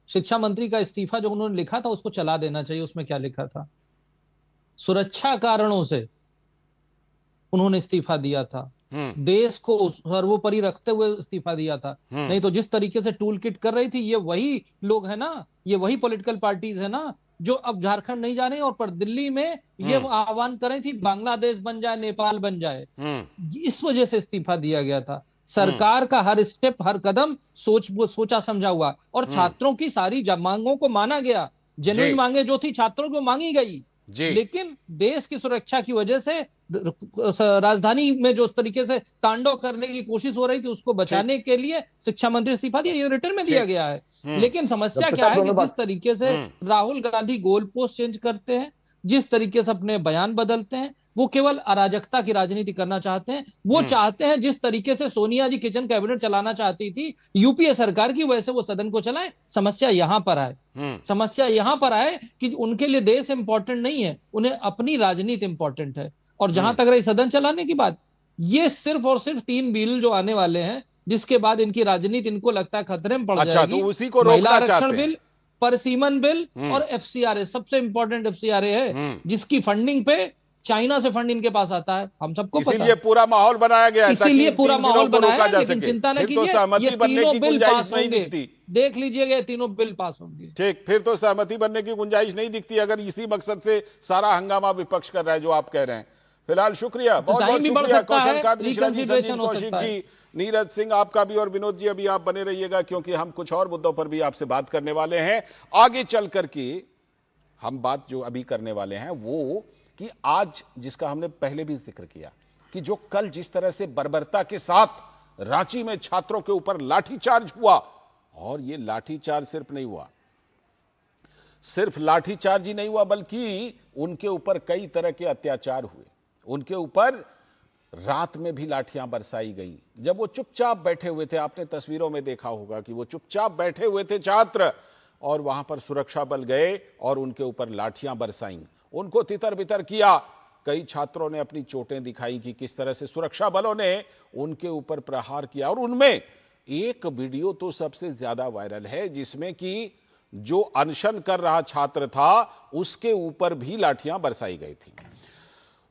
N: शिक्षा मंत्री का इस्तीफा जो उन्होंने लिखा था उसको चला देना चाहिए। उसमें क्या लिखा था? सुरक्षा कारणों से उन्होंने इस्तीफा दिया था, देश को सर्वोपरि रखते हुए इस्तीफा दिया था। नहीं तो जिस तरीके से टूल किट कर रही थी, ये वही लोग है ना, ये वही पॉलिटिकल पार्टीज है ना जो अब झारखंड नहीं जा रही और पर दिल्ली में ये आह्वान कर रही थी बांग्लादेश बन जाए, नेपाल बन जाए। इस वजह से इस्तीफा दिया गया था। सरकार का हर स्टेप, हर कदम सोचा समझा हुआ, और छात्रों की सारी मांगों को माना गया। जेन्युइन मांगे जो थी छात्रों को मांगी गई, लेकिन देश की सुरक्षा की वजह से राजधानी में जो उस तरीके से तांडव करने की कोशिश हो रही थी उसको बचाने के लिए शिक्षा मंत्री इस्तीफा दिया, ये रिटर्न में दिया गया है। लेकिन समस्या क्या है कि जिस तरीके से Rahul Gandhi goal post change करते हैं, जिस तरीके से अपने बयान बदलते हैं, वो केवल अराजकता की राजनीति करना चाहते हैं। वो चाहते हैं जिस तरीके से सोनिया जी किचन कैबिनेट चलाना चाहती थी यूपीए सरकार की, वैसे वो सदन को चलाएं। समस्या यहां पर आए, समस्या यहां पर आए कि उनके लिए देश इंपॉर्टेंट नहीं है, उन्हें अपनी राजनीति इंपॉर्टेंट है। और जहां तक रही सदन चलाने की बात, ये सिर्फ और सिर्फ 3 बिल जो आने वाले हैं, जिसके बाद इनकी राजनीति इनको लगता है खतरे में पड़ जाएगी।
A: तो उसी को रोकना
N: आरक्षण बिल, परिसीमन बिल और एफसीआरए, सबसे इंपॉर्टेंट एफसीआरए है, जिसकी फंडिंग पे चाइना से फंड इनके पास आता है, हम सबको पता है।
A: इसीलिए पूरा माहौल बनाया गया है,
N: इसीलिए पूरा माहौल बनाया है। लेकिन चिंता न कीजिए,
A: ये तीनों बिल पास होंगे,
N: देख लीजिएगा, तीनों बिल पास होंगे।
A: ठीक, फिर तो सहमति बनने की गुंजाइश नहीं दिखती अगर इसी मकसद से सारा हंगामा विपक्ष कर रहा है जो आप कह रहे हैं। फिलहाल शुक्रिया, बहुत बहुत शुक्रिया कौशलकांत मिश्रा जी, संजीव कौशिक जी, नीरज सिंह आपका भी, और विनोद जी अभी आप बने रहिएगा क्योंकि हम कुछ और मुद्दों पर भी आपसे बात करने वाले हैं। आगे चल करके हम बात जो अभी करने वाले हैं वो कि आज जिसका हमने पहले भी जिक्र किया कि जो कल जिस तरह से बर्बरता के साथ रांची में छात्रों के ऊपर लाठीचार्ज हुआ। और यह लाठीचार्ज सिर्फ नहीं हुआ, सिर्फ लाठीचार्ज ही नहीं हुआ, बल्कि उनके ऊपर कई तरह के अत्याचार हुए। उनके ऊपर रात में भी लाठियां बरसाई गई। जब वो चुपचाप बैठे हुए थे, आपने तस्वीरों में देखा होगा कि वो चुपचाप बैठे हुए थे छात्र, और वहां पर सुरक्षा बल गए और उनके ऊपर लाठियां बरसाईं, उनको तितर बितर किया। कई छात्रों ने अपनी चोटें दिखाई कि किस तरह से सुरक्षा बलों ने उनके ऊपर प्रहार किया। और उनमें एक वीडियो तो सबसे ज्यादा वायरल है, जिसमें कि जो अनशन कर रहा छात्र था उसके ऊपर भी लाठियां बरसाई गई थी।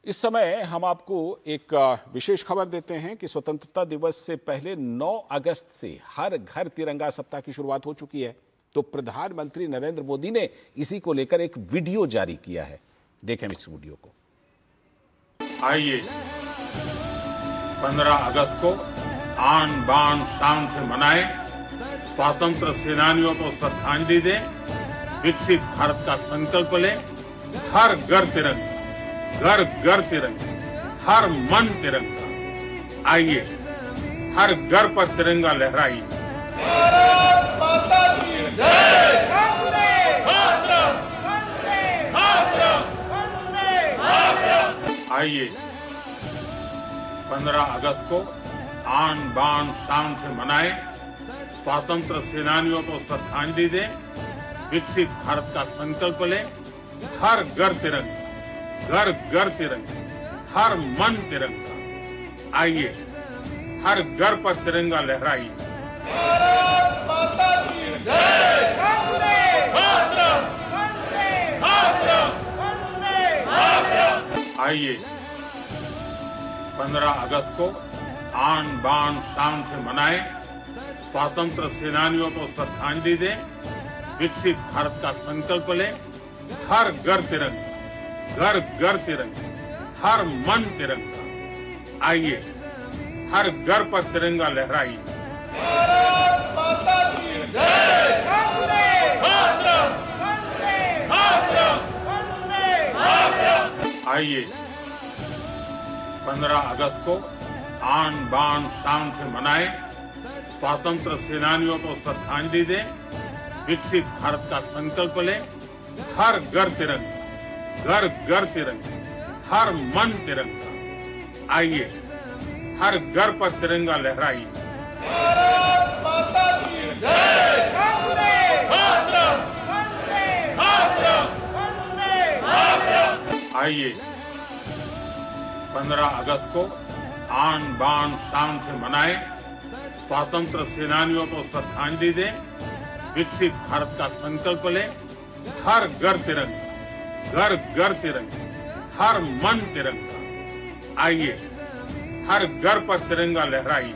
A: इस समय हम आपको एक विशेष खबर देते हैं कि स्वतंत्रता दिवस से पहले 9 अगस्त से हर घर तिरंगा सप्ताह की शुरुआत हो चुकी है। तो प्रधानमंत्री नरेंद्र मोदी ने इसी को लेकर एक वीडियो जारी किया है। देखें इस वीडियो को।
P: आइए 15 अगस्त को आन बान शान से मनाएं, स्वतंत्र सेनानियों को श्रद्धांजलि दें, विकसित भारत का संकल्प लें। हर घर तिरंगा, घर घर तिरंगा, हर मन तिरंगा। आइए हर घर पर तिरंगा लहराइए। भारत माता की जय। आइए 15 अगस्त को आन बान शान से मनाएं, स्वतंत्र सेनानियों को श्रद्धांजलि दें, विकसित भारत का संकल्प लें। हर घर तिरंगा, घर घर तिरंगा, हर मन तिरंगा। आइए हर घर पर तिरंगा लहराइए। भारत माता की जय। आइए 15 अगस्त को आन बान शान से मनाएं, स्वतंत्र सेनानियों को श्रद्धांजलि दें, विकसित भारत का संकल्प लें। हर घर तिरंगा, घर घर तिरंगा, हर मन तिरंगा। आइए हर घर पर तिरंगा लहराइए। भारत माता की जय। आइए 15 अगस्त को आन बान शान से मनाएं, स्वतंत्र सेनानियों को श्रद्धांजलि दें, विकसित भारत का संकल्प लें। हर घर तिरंगा, घर घर तिरंगा, हर मन तिरंगा। आइए हर घर पर तिरंगा लहराइए। भारत माता की जय। आइए 15 अगस्त को आन बान शान से मनाएं, स्वतंत्र सेनानियों को श्रद्धांजलि दें, विकसित भारत का संकल्प लें। हर घर तिरंगा, घर घर तिरंगा, हर मन तिरंगा। आइए हर घर पर तिरंगा लहराइए।